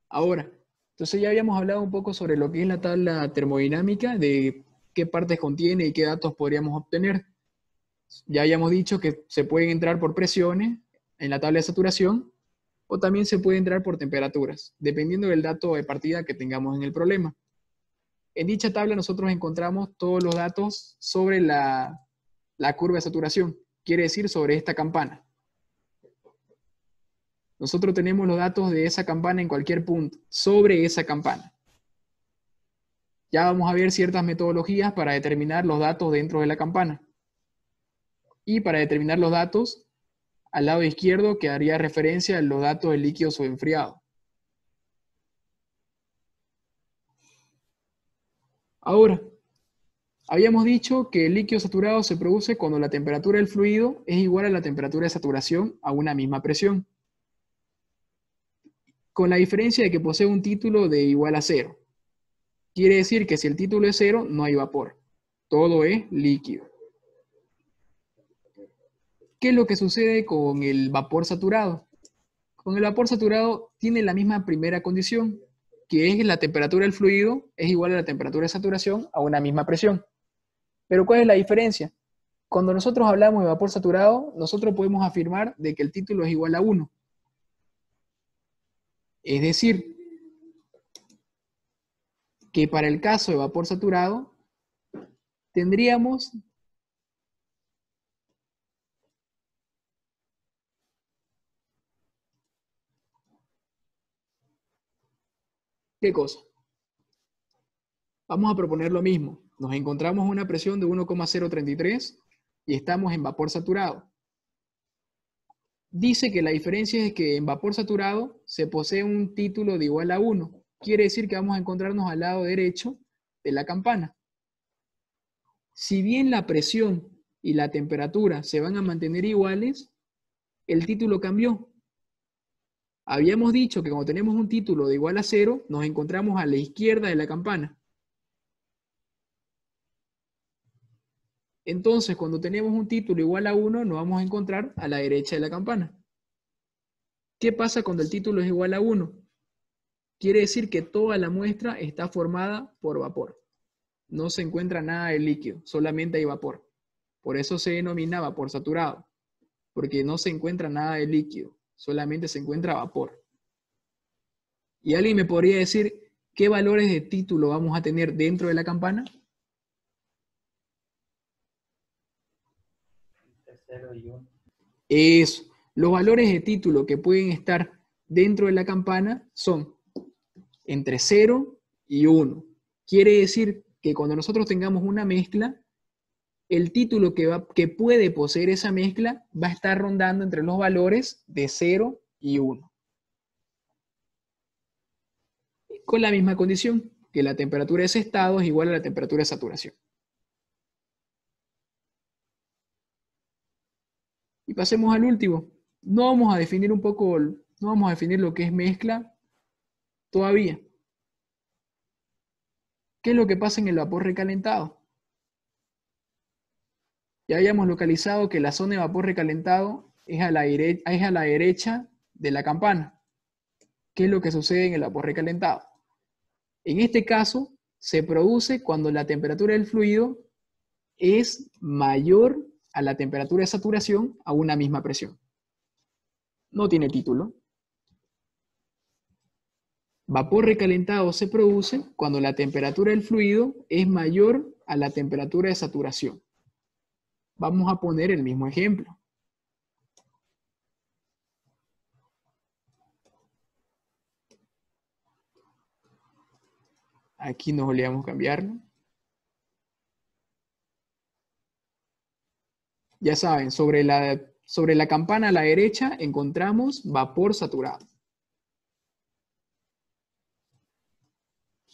Ahora, entonces ya habíamos hablado un poco sobre lo que es la tabla termodinámica, de qué partes contiene y qué datos podríamos obtener. Ya habíamos dicho que se pueden entrar por presiones en la tabla de saturación o también se puede entrar por temperaturas, dependiendo del dato de partida que tengamos en el problema. En dicha tabla nosotros encontramos todos los datos sobre la curva de saturación, quiere decir sobre esta campana. Nosotros tenemos los datos de esa campana en cualquier punto, sobre esa campana. Ya vamos a ver ciertas metodologías para determinar los datos dentro de la campana. Y para determinar los datos, al lado izquierdo quedaría referencia a los datos del líquido subenfriado. Ahora, habíamos dicho que el líquido saturado se produce cuando la temperatura del fluido es igual a la temperatura de saturación a una misma presión, con la diferencia de que posee un título de igual a cero. Quiere decir que si el título es cero, no hay vapor. Todo es líquido. ¿Qué es lo que sucede con el vapor saturado? Con el vapor saturado tiene la misma primera condición, que es la temperatura del fluido es igual a la temperatura de saturación a una misma presión. Pero ¿cuál es la diferencia? Cuando nosotros hablamos de vapor saturado, nosotros podemos afirmar de que el título es igual a 1. Es decir, que para el caso de vapor saturado, tendríamos ¿qué cosa? Vamos a proponer lo mismo. Nos encontramos una presión de 1,033 y estamos en vapor saturado. Dice que la diferencia es que en vapor saturado se posee un título de igual a 1. Quiere decir que vamos a encontrarnos al lado derecho de la campana. Si bien la presión y la temperatura se van a mantener iguales, el título cambió. Habíamos dicho que cuando tenemos un título de igual a 0, nos encontramos a la izquierda de la campana. Entonces, cuando tenemos un título igual a 1, nos vamos a encontrar a la derecha de la campana. ¿Qué pasa cuando el título es igual a 1? Quiere decir que toda la muestra está formada por vapor. No se encuentra nada de líquido, solamente hay vapor. Por eso se denomina vapor saturado, porque no se encuentra nada de líquido, solamente se encuentra vapor. ¿Y alguien me podría decir qué valores de título vamos a tener dentro de la campana? Entre 0 y 1. Eso. Los valores de título que pueden estar dentro de la campana son entre 0 y 1. Quiere decir que cuando nosotros tengamos una mezcla, el título que puede poseer esa mezcla va a estar rondando entre los valores de 0 y 1. Con la misma condición, que la temperatura de ese estado es igual a la temperatura de saturación. Y pasemos al último. No vamos a definir lo que es mezcla todavía. ¿Qué es lo que pasa en el vapor recalentado? Ya habíamos localizado que la zona de vapor recalentado es a la derecha de la campana. ¿Qué es lo que sucede en el vapor recalentado? En este caso, se produce cuando la temperatura del fluido es mayor a la temperatura de saturación a una misma presión. No tiene título. Vapor recalentado se produce cuando la temperatura del fluido es mayor a la temperatura de saturación. Vamos a poner el mismo ejemplo. Aquí nos olvidamos cambiarlo. Ya saben, sobre la campana a la derecha encontramos vapor saturado.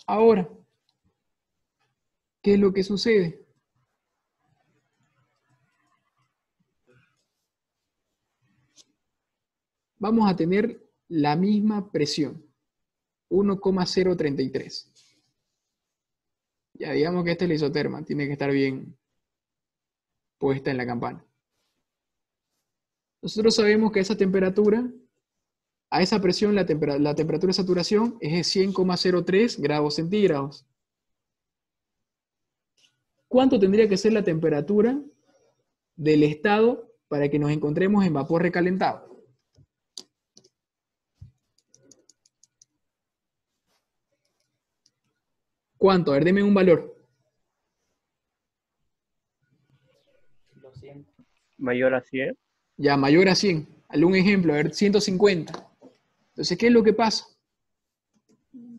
Ahora, ¿qué es lo que sucede? Vamos a tener la misma presión, 1,033. Ya digamos que esta es la isoterma, tiene que estar bien puesta en la campana. Nosotros sabemos que esa temperatura A esa presión la temperatura de saturación es de 100,03 grados centígrados. ¿Cuánto tendría que ser la temperatura del estado para que nos encontremos en vapor recalentado? ¿Cuánto? A ver, deme un valor. 200. Mayor a 100. Ya, mayor a 100. Algún ejemplo, a ver, 150. Entonces, ¿qué es lo que pasa?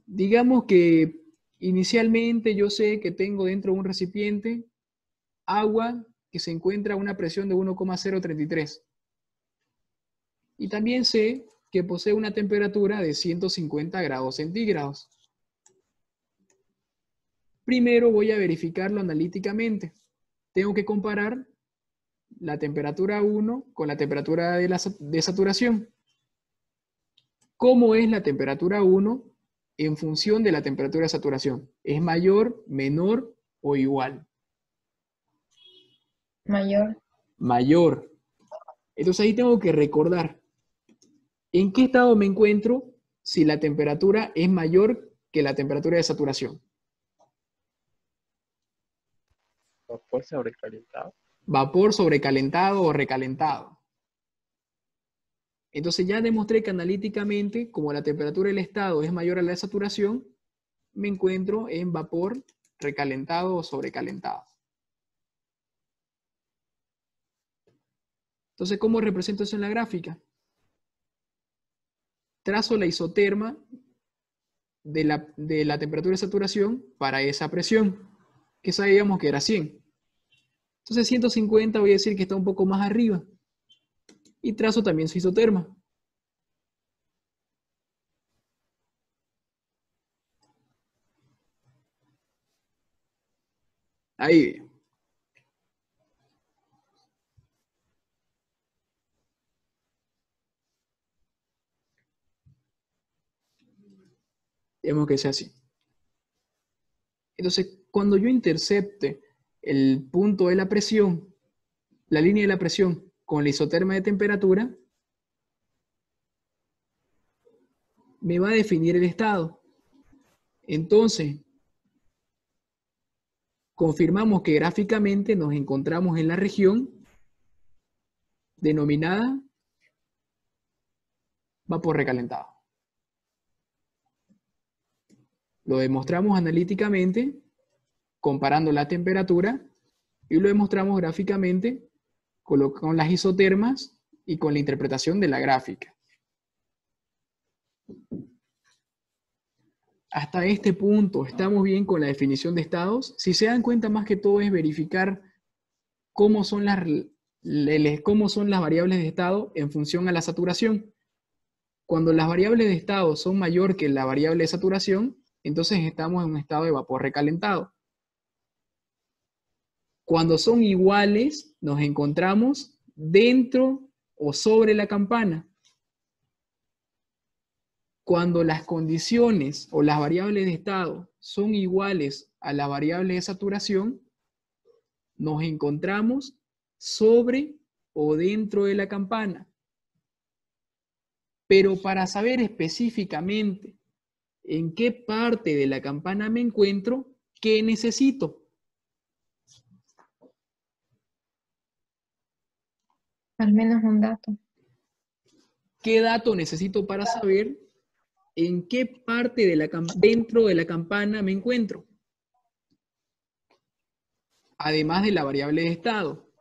Digamos que inicialmente yo sé que tengo dentro de un recipiente agua que se encuentra a una presión de 1,033. Y también sé que posee una temperatura de 150 grados centígrados. Primero voy a verificarlo analíticamente. Tengo que comparar la temperatura 1 con la temperatura de saturación. ¿Cómo es la temperatura 1 en función de la temperatura de saturación? ¿Es mayor, menor o igual? Mayor. Mayor. Entonces ahí tengo que recordar en qué estado me encuentro si la temperatura es mayor que la temperatura de saturación. Vapor sobrecalentado. Vapor sobrecalentado o recalentado. Entonces ya demostré que analíticamente, como la temperatura del estado es mayor a la de saturación, me encuentro en vapor recalentado o sobrecalentado. Entonces, ¿cómo represento eso en la gráfica? Trazo la isoterma de la temperatura de saturación para esa presión, que sabíamos que era 100. Entonces 150 voy a decir que está un poco más arriba. Y trazo también su isoterma. Ahí. Digamos que sea así. Entonces, cuando yo intercepte el punto de la presión, la línea de la presión con la isoterma de temperatura, me va a definir el estado. Entonces, confirmamos que gráficamente nos encontramos en la región denominada vapor recalentado. Lo demostramos analíticamente comparando la temperatura y lo demostramos gráficamente con las isotermas y con la interpretación de la gráfica. Hasta este punto estamos bien con la definición de estados. Si se dan cuenta, más que todo es verificar cómo son las variables de estado en función a la saturación. Cuando las variables de estado son mayor que la variable de saturación, entonces estamos en un estado de vapor recalentado. Cuando son iguales, nos encontramos dentro o sobre la campana. Cuando las condiciones o las variables de estado son iguales a la variable de saturación, nos encontramos sobre o dentro de la campana. Pero para saber específicamente en qué parte de la campana me encuentro, ¿qué necesito? Al menos un dato. ¿Qué dato necesito para saber en qué parte dentro de la campana me encuentro? Además de la variable de estado.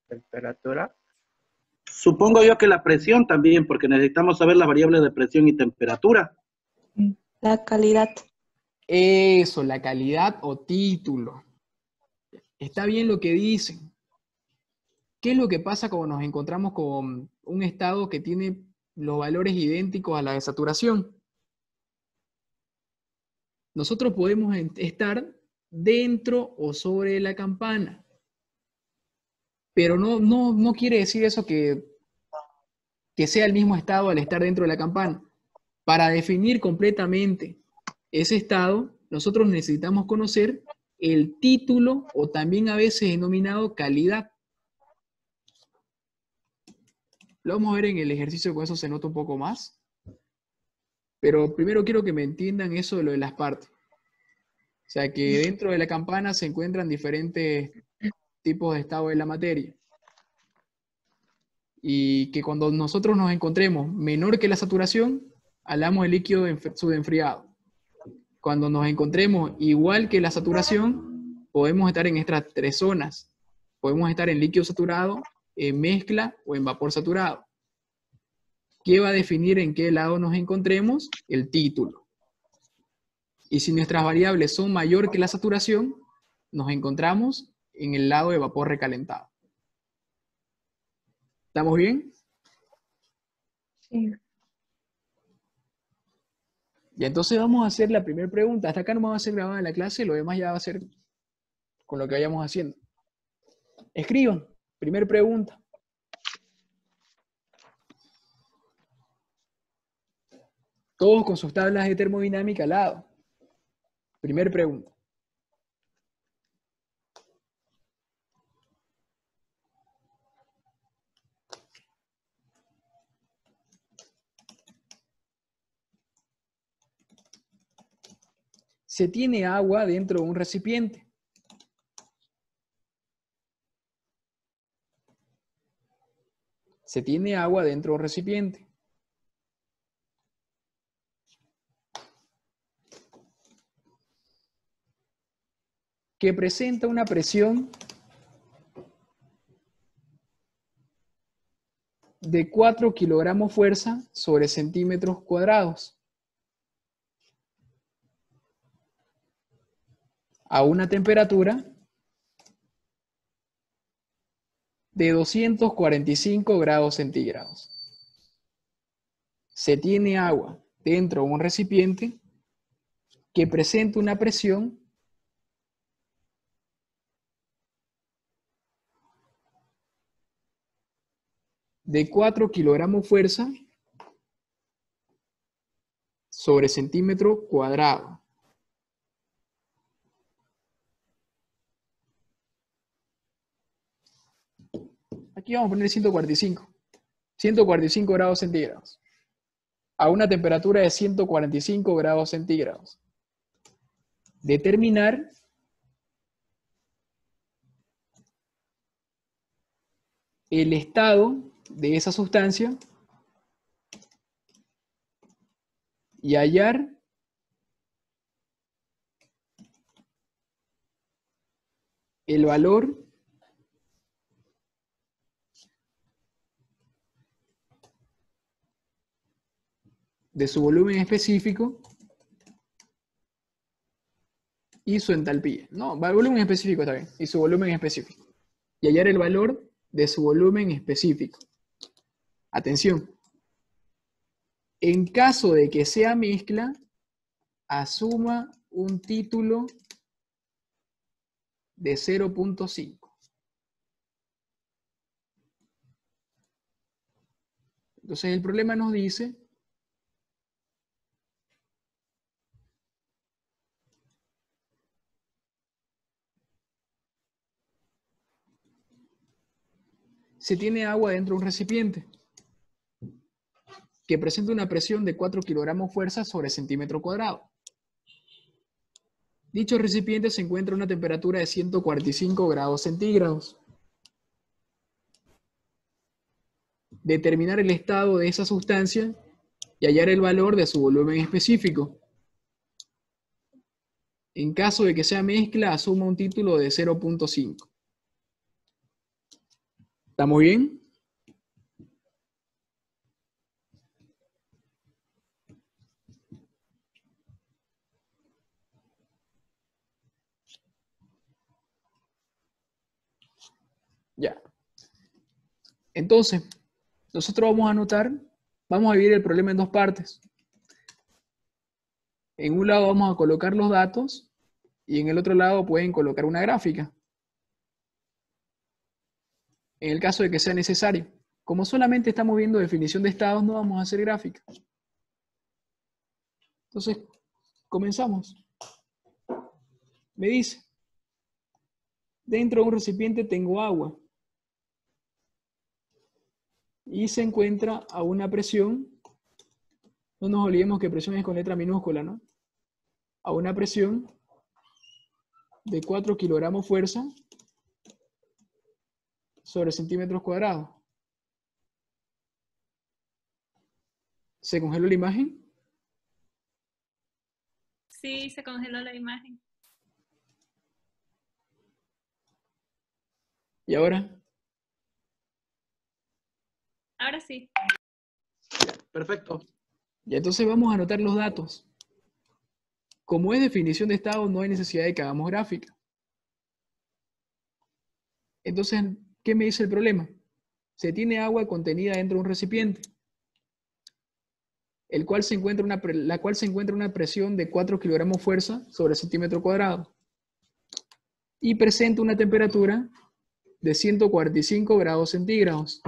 Temperatura. Supongo yo que la presión también, porque necesitamos saber las variables de presión y temperatura. La calidad. Eso, la calidad o título. Está bien lo que dicen. ¿Qué es lo que pasa cuando nos encontramos con un estado que tiene los valores idénticos a la de saturación? Nosotros podemos estar dentro o sobre la campana. Pero no quiere decir eso que sea el mismo estado al estar dentro de la campana. Para definir completamente ese estado, nosotros necesitamos conocer el título o también a veces denominado calidad. Lo vamos a ver en el ejercicio, con eso se nota un poco más. Pero primero quiero que me entiendan eso de lo de las partes. O sea, que dentro de la campana se encuentran diferentes tipos de estado de la materia. Y que cuando nosotros nos encontremos menor que la saturación, hablamos de líquido subenfriado. Cuando nos encontremos igual que la saturación, podemos estar en estas tres zonas. Podemos estar en líquido saturado, en mezcla o en vapor saturado. ¿Qué va a definir en qué lado nos encontremos? El título. Y si nuestras variables son mayor que la saturación, nos encontramos en el lado de vapor recalentado. ¿Estamos bien? Sí. Y entonces vamos a hacer la primera pregunta. Hasta acá no va a ser grabada en la clase, lo demás ya va a ser con lo que vayamos haciendo. Escriban. Primera pregunta. Todos con sus tablas de termodinámica al lado. Primera pregunta. Se tiene agua dentro de un recipiente. Se tiene agua dentro de un recipiente. Que presenta una presión de 4 kilogramos fuerza sobre centímetros cuadrados. A una temperatura de 245 grados centígrados. Se tiene agua dentro de un recipiente que presenta una presión de 4 kilogramos fuerza sobre centímetro cuadrado. Aquí vamos a poner 145. 145 grados centígrados. A una temperatura de 145 grados centígrados. Determinar el estado de esa sustancia y hallar el valor de su volumen específico y su entalpía. No, volumen específico está bien, y su volumen específico. Y hallar el valor de su volumen específico. Atención. En caso de que sea mezcla, asuma un título de 0.5. Entonces el problema nos dice se tiene agua dentro de un recipiente que presenta una presión de 4 kilogramos fuerza sobre centímetro cuadrado. Dicho recipiente se encuentra a una temperatura de 145 grados centígrados. Determinar el estado de esa sustancia y hallar el valor de su volumen específico. En caso de que sea mezcla, asuma un título de 0.5. ¿Estamos bien? Ya. Entonces, nosotros vamos a anotar, vamos a dividir el problema en dos partes. En un lado vamos a colocar los datos y en el otro lado pueden colocar una gráfica. En el caso de que sea necesario. Como solamente estamos viendo definición de estados, no vamos a hacer gráfica. Entonces, comenzamos. Me dice, dentro de un recipiente tengo agua. y se encuentra a una presión, no nos olvidemos que presión es con letra minúscula, ¿no? A una presión de 4 kilogramos fuerza sobre centímetros cuadrados. ¿Se congeló la imagen? Sí, se congeló la imagen. ¿Y ahora? Ahora sí. Perfecto. Y entonces vamos a anotar los datos. Como es definición de estado, no hay necesidad de que hagamos gráfica. Entonces, ¿qué me dice el problema? Se tiene agua contenida dentro de un recipiente, la cual se encuentra una presión de 4 kilogramos fuerza sobre centímetro cuadrado y presenta una temperatura de 145 grados centígrados.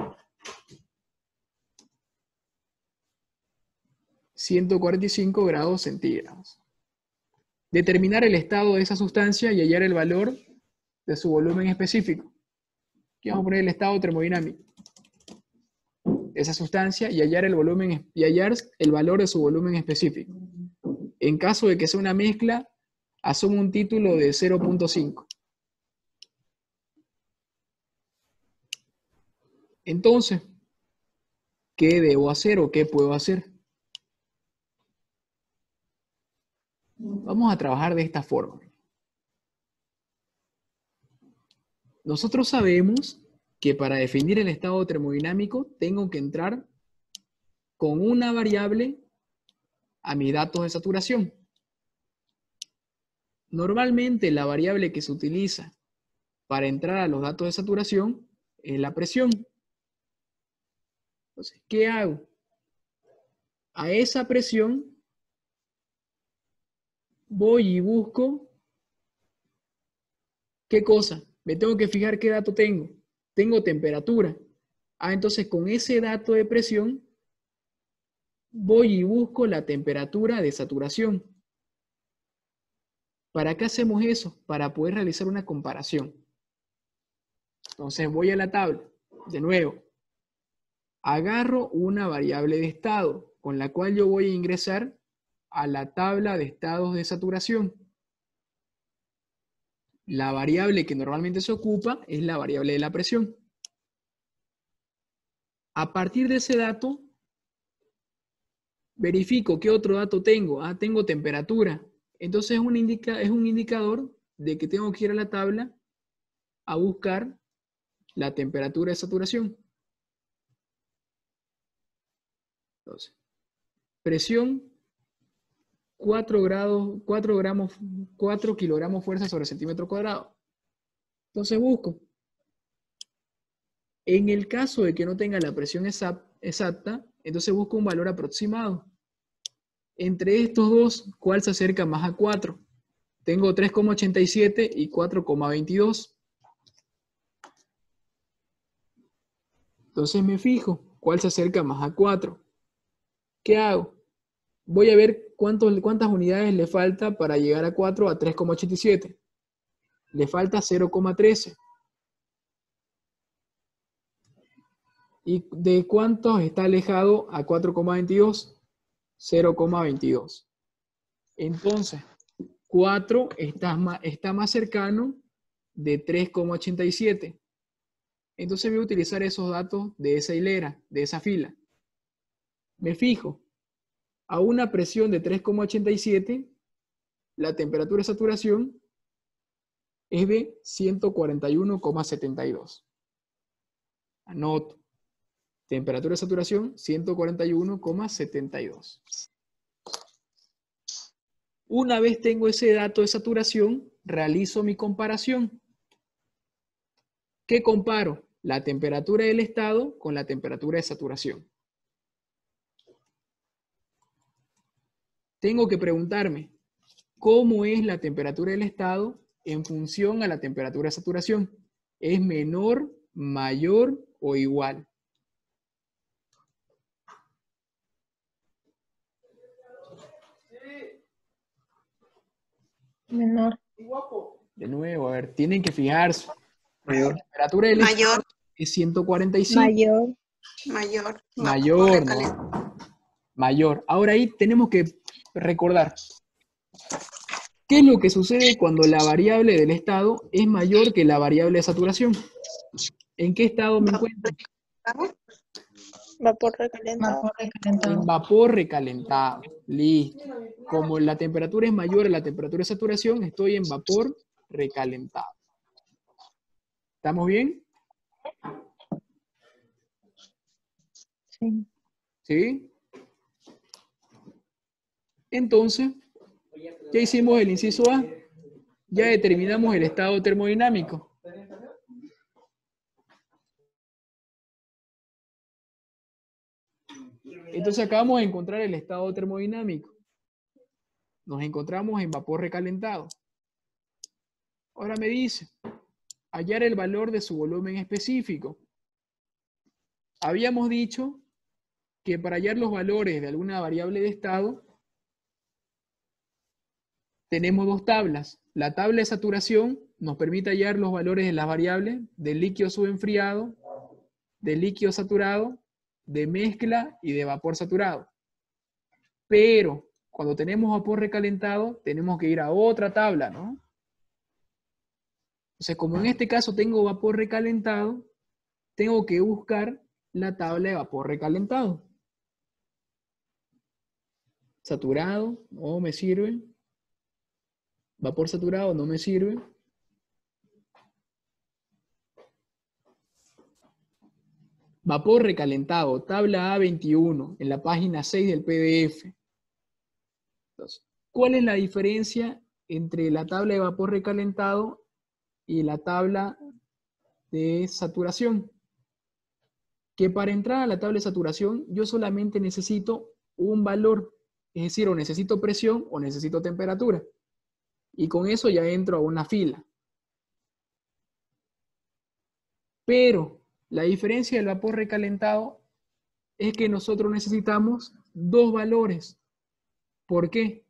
145 grados centígrados. Determinar el estado de esa sustancia y hallar el valor de su volumen específico. Aquí vamos a poner el estado termodinámico de esa sustancia y hallar el valor de su volumen específico. En caso de que sea una mezcla, asumo un título de 0.5. Entonces, ¿qué debo hacer o qué puedo hacer? Vamos a trabajar de esta forma. Nosotros sabemos que para definir el estado termodinámico tengo que entrar con una variable a mis datos de saturación. Normalmente la variable que se utiliza para entrar a los datos de saturación es la presión. Entonces, ¿qué hago? A esa presión voy y busco, ¿qué cosa? Me tengo que fijar qué dato tengo. Tengo temperatura. Entonces con ese dato de presión voy y busco la temperatura de saturación. ¿Para qué hacemos eso? Para poder realizar una comparación. Entonces voy a la tabla. De nuevo, agarro una variable de estado con la cual yo voy a ingresar a la tabla de estados de saturación. La variable que normalmente se ocupa es la variable de la presión. A partir de ese dato, verifico qué otro dato tengo. Tengo temperatura. Entonces es un indicador de que tengo que ir a la tabla a buscar la temperatura de saturación. Entonces, presión 4 kilogramos fuerza sobre centímetro cuadrado. Entonces busco. En el caso de que no tenga la presión exacta, entonces busco un valor aproximado. Entre estos dos, ¿cuál se acerca más a 4? Tengo 3,87 y 4,22. Entonces me fijo, ¿cuál se acerca más a 4? ¿Qué hago? Voy a ver cuántas unidades le falta para llegar a 4 a 3,87. Le falta 0,13. ¿Y de cuánto está alejado a 4,22? 0,22. Entonces, 4 está más cercano de 3,87. Entonces voy a utilizar esos datos de esa hilera, de esa fila. Me fijo, a una presión de 3,87, la temperatura de saturación es de 141,72. Anoto. Temperatura de saturación 141,72. Una vez tengo ese dato de saturación, realizo mi comparación. ¿Qué comparo? La temperatura del estado con la temperatura de saturación. Tengo que preguntarme, ¿cómo es la temperatura del estado en función a la temperatura de saturación? ¿Es menor, mayor o igual? Menor. De nuevo, a ver, tienen que fijarse. Mayor. La temperatura del estado es 145. Mayor. Mayor. Mayor, Recalentado. ¿no? Mayor. Ahora ahí tenemos que recordar. ¿Qué es lo que sucede cuando la variable del estado es mayor que la variable de saturación? ¿En qué estado me encuentro? Vapor recalentado. Vapor recalentado. En vapor recalentado. Listo. Como la temperatura es mayor a la temperatura de saturación, estoy en vapor recalentado. ¿Estamos bien? Sí. ¿Sí? Entonces, ya hicimos el inciso A. Ya determinamos el estado termodinámico. Entonces acabamos de encontrar el estado termodinámico. Nos encontramos en vapor recalentado. Ahora me dice, hallar el valor de su volumen específico. Habíamos dicho que para hallar los valores de alguna variable de estado, tenemos dos tablas. La tabla de saturación nos permite hallar los valores de las variables del líquido subenfriado, del líquido saturado, de mezcla y de vapor saturado. Pero cuando tenemos vapor recalentado, tenemos que ir a otra tabla, ¿no? Entonces, como en este caso tengo vapor recalentado, tengo que buscar la tabla de vapor recalentado. Saturado, no me sirve. Vapor saturado, no me sirve. Vapor recalentado, tabla A21, en la página 6 del PDF. Entonces, ¿cuál es la diferencia entre la tabla de vapor recalentado y la tabla de saturación? Que para entrar a la tabla de saturación, yo solamente necesito un valor, es decir, o necesito presión o necesito temperatura. Y con eso ya entro a una fila. Pero la diferencia del vapor recalentado es que nosotros necesitamos dos valores. ¿Por qué?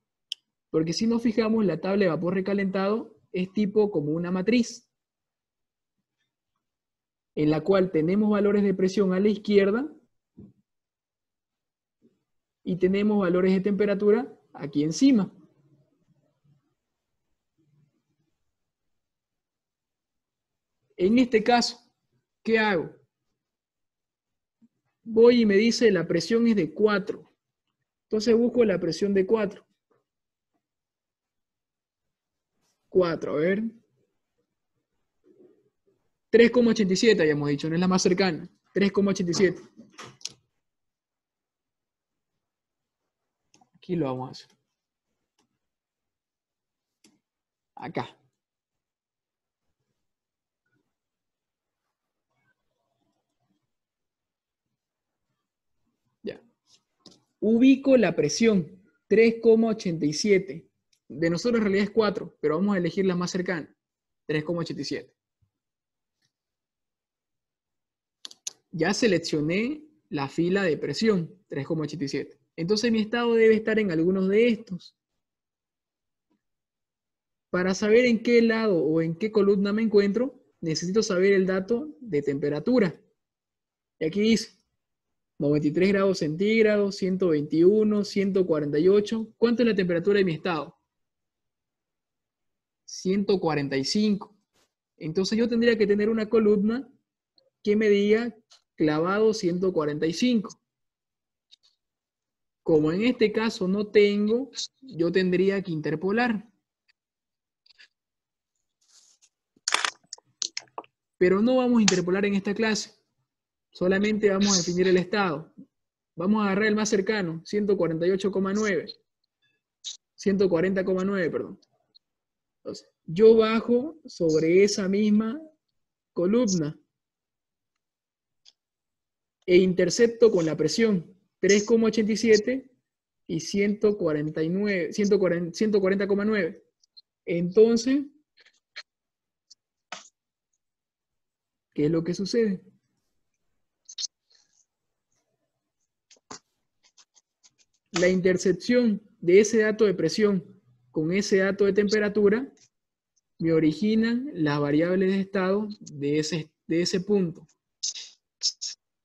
Porque si nos fijamos, la tabla de vapor recalentado es tipo como una matriz, en la cual tenemos valores de presión a la izquierda y tenemos valores de temperatura aquí encima. En este caso, ¿qué hago? Voy y me dice la presión es de 4. Entonces busco la presión de 4. 4, a ver. 3,87 habíamos dicho, no es la más cercana. 3,87. Aquí lo vamos a hacer. Acá. Ya. Ubico la presión, 3,87. De nosotros en realidad es 4, pero vamos a elegir la más cercana, 3,87. Ya seleccioné la fila de presión, 3,87. Entonces mi estado debe estar en algunos de estos. Para saber en qué lado o en qué columna me encuentro, necesito saber el dato de temperatura. Y aquí dice 93 grados centígrados, 121, 148. ¿Cuánto es la temperatura de mi estado? 145. Entonces yo tendría que tener una columna que me diga clavado 145. Como en este caso no tengo, yo tendría que interpolar. Pero no vamos a interpolar en esta clase. Solamente vamos a definir el estado. Vamos a agarrar el más cercano, 148,9. 140,9, perdón. Entonces, yo bajo sobre esa misma columna e intercepto con la presión 3,87 y 140,9. Entonces, ¿qué es lo que sucede? La intercepción de ese dato de presión con ese dato de temperatura me originan las variables de estado de ese punto.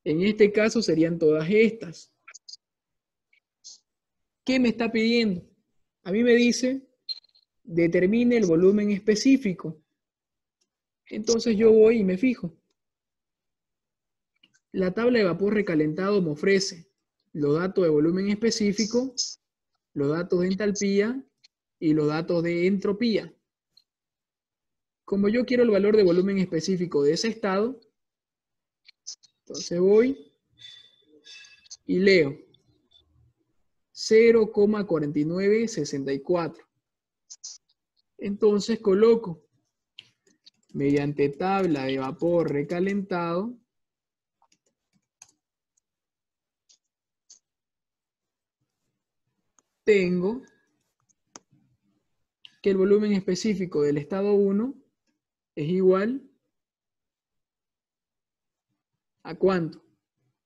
En este caso serían todas estas. ¿Qué me está pidiendo? A mí me dice, determine el volumen específico. Entonces yo voy y me fijo. La tabla de vapor recalentado me ofrece los datos de volumen específico, los datos de entalpía y los datos de entropía. Como yo quiero el valor de volumen específico de ese estado, entonces voy y leo 0,4964. Entonces coloco, mediante tabla de vapor recalentado, tengo que el volumen específico del estado 1 es igual ¿a cuánto?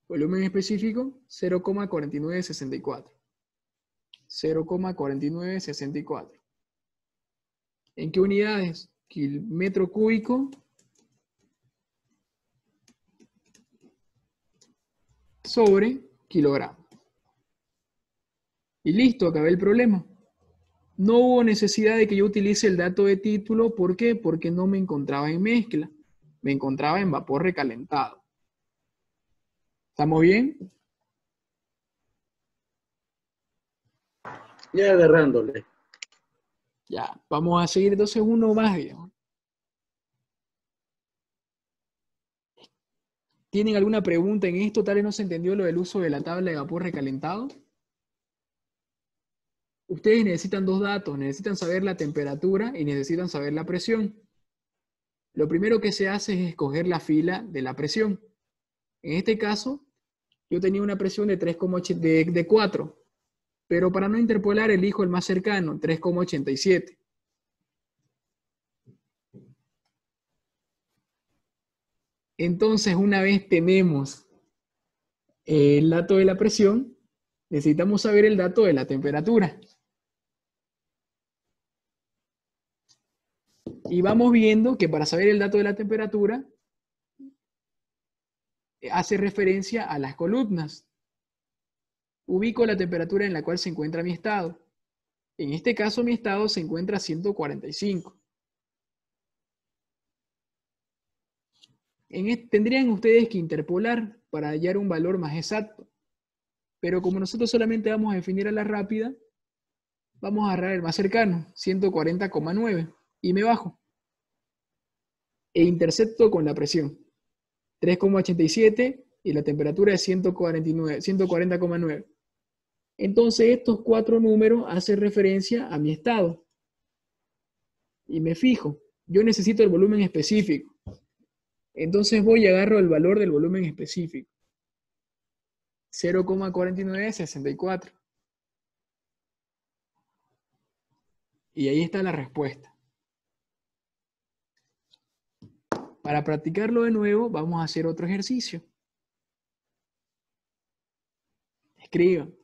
Volumen específico 0,4964. 0,4964. ¿En qué unidades? Metro cúbico sobre kilogramo. Y listo, acabé el problema. No hubo necesidad de que yo utilice el dato de título. ¿Por qué? Porque no me encontraba en mezcla. Me encontraba en vapor recalentado. ¿Estamos bien? Ya agarrándole. Ya, vamos a seguir entonces uno más, digamos. ¿Tienen alguna pregunta en esto? Tal vez no se entendió lo del uso de la tabla de vapor recalentado. Ustedes necesitan dos datos, necesitan saber la temperatura y necesitan saber la presión. Lo primero que se hace es escoger la fila de la presión. En este caso, yo tenía una presión de 3,8 de 4, pero para no interpolar elijo el más cercano, 3,87. Entonces, una vez tenemos el dato de la presión, necesitamos saber el dato de la temperatura. Y vamos viendo que para saber el dato de la temperatura, hace referencia a las columnas. Ubico la temperatura en la cual se encuentra mi estado. En este caso, mi estado se encuentra a 145. Tendrían ustedes que interpolar para hallar un valor más exacto. Pero como nosotros solamente vamos a definir a la rápida, vamos a agarrar el más cercano, 140,9, y me bajo. E intercepto con la presión, 3,87, y la temperatura es 140,9. Entonces estos cuatro números hacen referencia a mi estado. Y me fijo, yo necesito el volumen específico. Entonces voy y agarro el valor del volumen específico. 0,4964. Y ahí está la respuesta. Para practicarlo de nuevo, vamos a hacer otro ejercicio. Escriban.